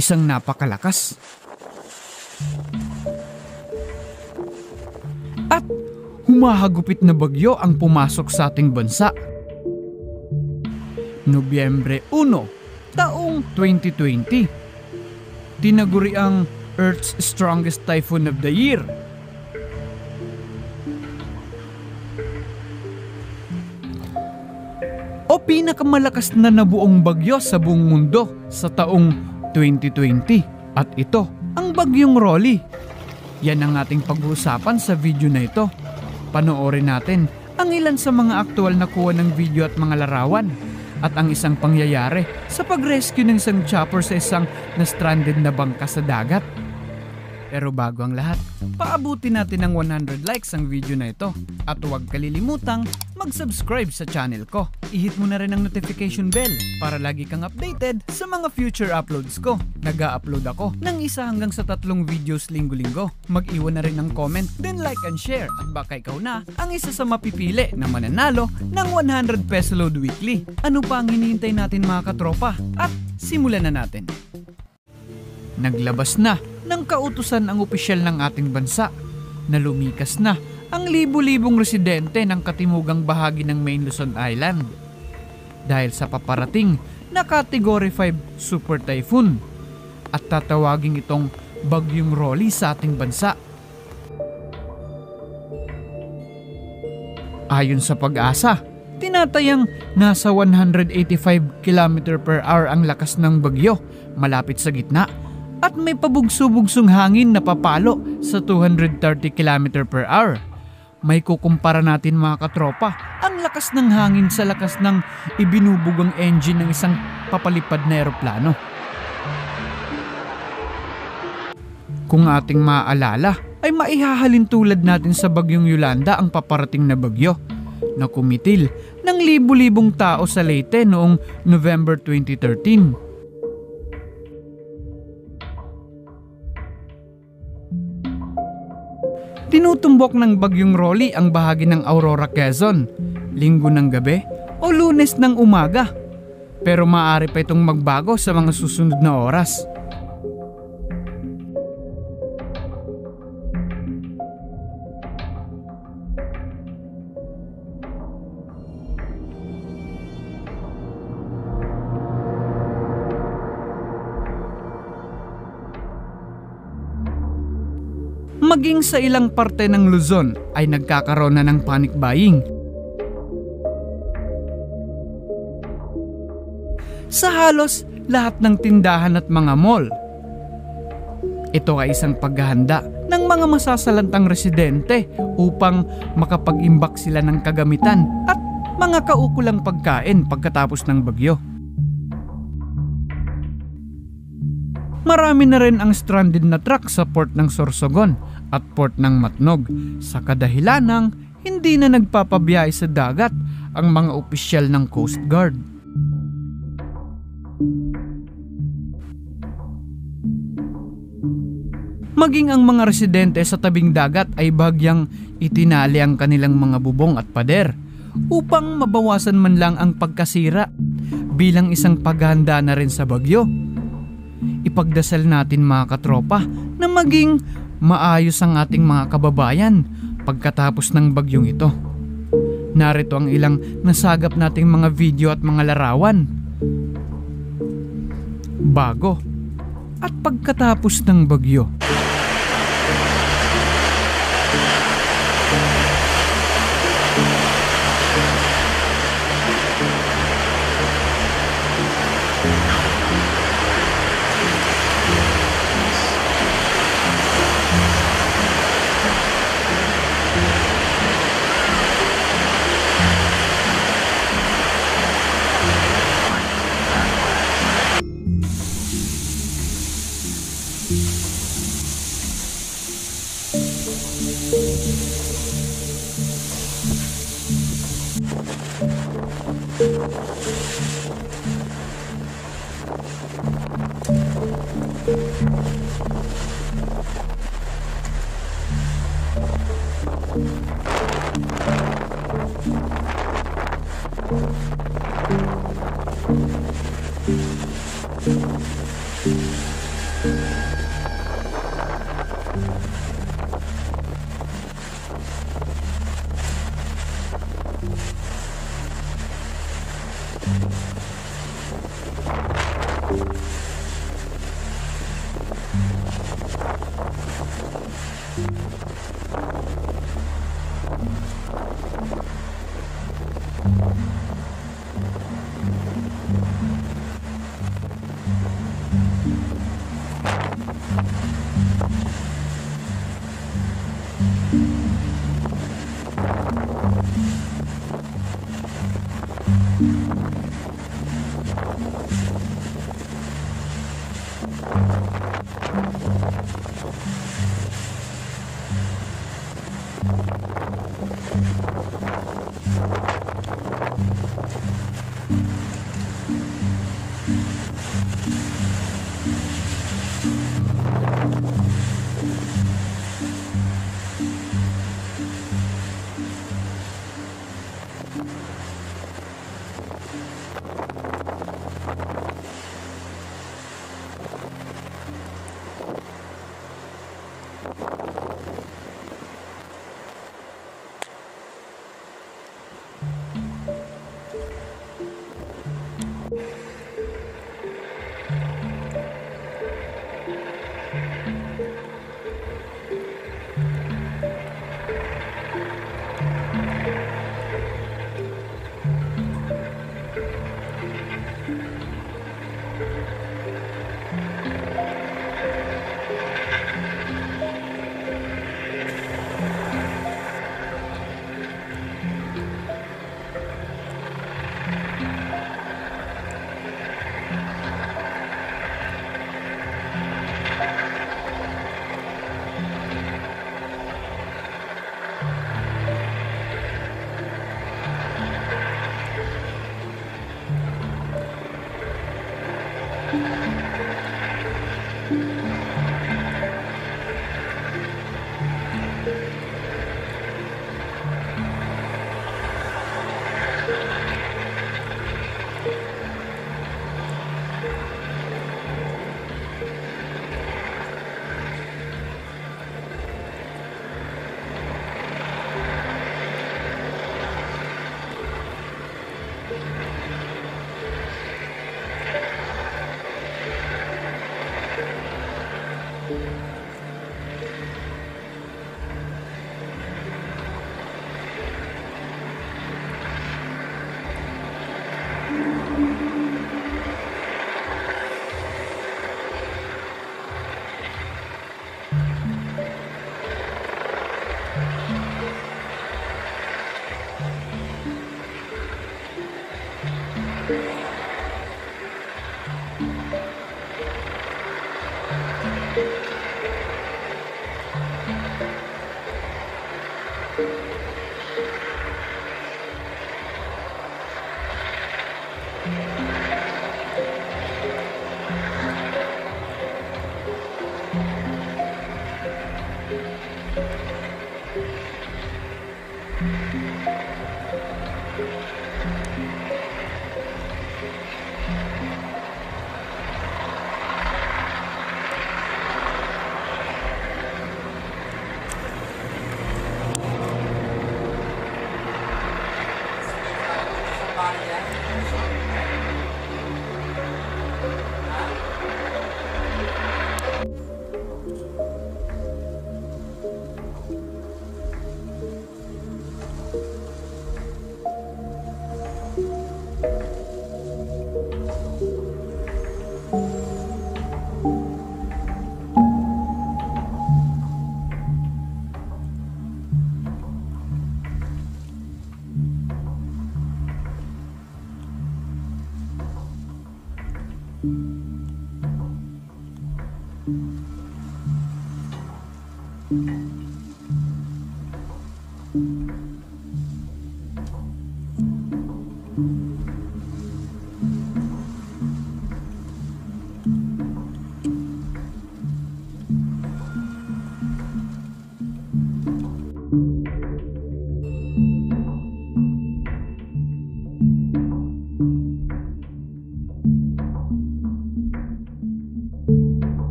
isang napakalakas at humahagupit na bagyo ang pumasok sa ating bansa. Nobyembre 1, taong 2020. Tinaguri ang Earth's strongest typhoon of the year. O pinakamalakas na nabuong bagyo sa buong mundo sa taong 2020. At ito, ang Bagyong Rolly. Yan ang ating pag-uusapan sa video na ito. Panoorin natin ang ilan sa mga aktual na kuha ng video at mga larawan at ang isang pangyayari sa pag-rescue ng isang chopper sa isang na-stranded na bangka sa dagat. Pero bago ang lahat, paabutin natin ng 100 likes ang video na ito at huwag kalilimutang mag-subscribe sa channel ko. I-hit mo na rin ang notification bell para lagi kang updated sa mga future uploads ko. Nag-a-upload ako ng 1 hanggang sa 3 videos linggo-linggo. Mag-iwan na rin ng comment, then like and share at baka ikaw na ang isa sa mapipili na mananalo ng 100 peso load weekly. Ano pa ang hinihintay natin mga katropa? At simulan na natin. Naglabas na ng kautusan ang opisyal ng ating bansa na lumikas na ang libu-libong residente ng katimugang bahagi ng Main Luzon Island dahil sa paparating na Category 5 Super Typhoon at tatawagin itong Bagyong Rolly sa ating bansa. Ayon sa Pag-asa, tinatayang nasa 185 km/h ang lakas ng bagyo malapit sa gitna at may pabugso-bugsong hangin na papalo sa 230 km/h. May kukumpara natin mga katropa ang lakas ng hangin sa lakas ng ibinubugang engine ng isang papalipad na eroplano. Kung ating maaalala ay maihahalin tulad natin sa Bagyong Yolanda ang paparating na bagyo na kumitil ng libu-libong tao sa Leyte noong November 2013. Tinutumbok ng Bagyong Rolly ang bahagi ng Aurora, Quezon, Linggo ng gabi o Lunes ng umaga. Pero maaari pa itong magbago sa mga susunod na oras. Maging sa ilang parte ng Luzon ay nagkakaroon na ng panic buying. Sa halos lahat ng tindahan at mga mall. Ito ay isang paghahanda ng mga masasalantang residente upang makapag-imbak sila ng kagamitan at mga kaukulang pagkain pagkatapos ng bagyo. Marami na rin ang stranded na truck sa port ng Sorsogon at port ng Matnog sa kadahilan ng hindi na nagpapabiyahe sa dagat ang mga opisyal ng Coast Guard. Maging ang mga residente sa tabing dagat ay bahagyang itinali ang kanilang mga bubong at pader upang mabawasan man lang ang pagkasira bilang isang paghahanda na rin sa bagyo. Ipagdasal natin mga katropa na maging maayos ang ating mga kababayan pagkatapos ng bagyong ito. Narito ang ilang nasagap nating mga video at mga larawan. Bago at pagkatapos ng bagyo.